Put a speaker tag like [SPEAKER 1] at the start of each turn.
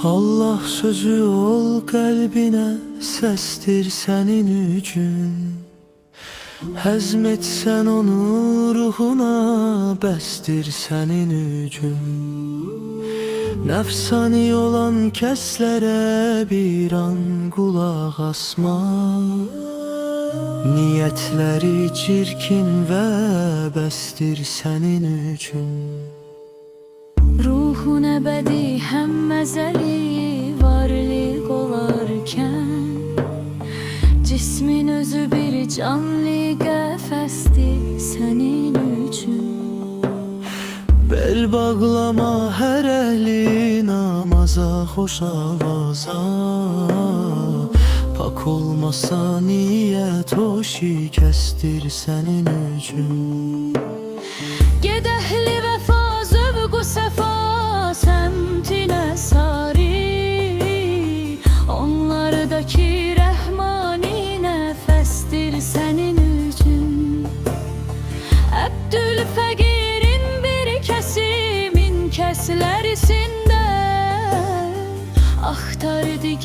[SPEAKER 1] Allah sözü ol qəlbinə, səsdir sənin üçün. Həzmetsən onu ruhuna, bəsdir sənin üçün. Nəfsani olan kəslərə bir an qulaq asma. Niyyətləri çirkin və bəsdir sənin üçün.
[SPEAKER 2] Ruhun əbədi həm məzəli varlıq olarkən, cismin özü bir canlı qəfəsdir sənin üçün.
[SPEAKER 1] Bel bağlama hər əhli namaza, xoş avaza. Pak olmasa niyyət o şikəstir sənin üçün.
[SPEAKER 2] Ged əhli vəfa zövq-u səfa səmtinə sari, onlardakı rəhmani nəfəsdir sənin üçün. Əbdülfəqirin bir kəsimin kəslərisində axtardığı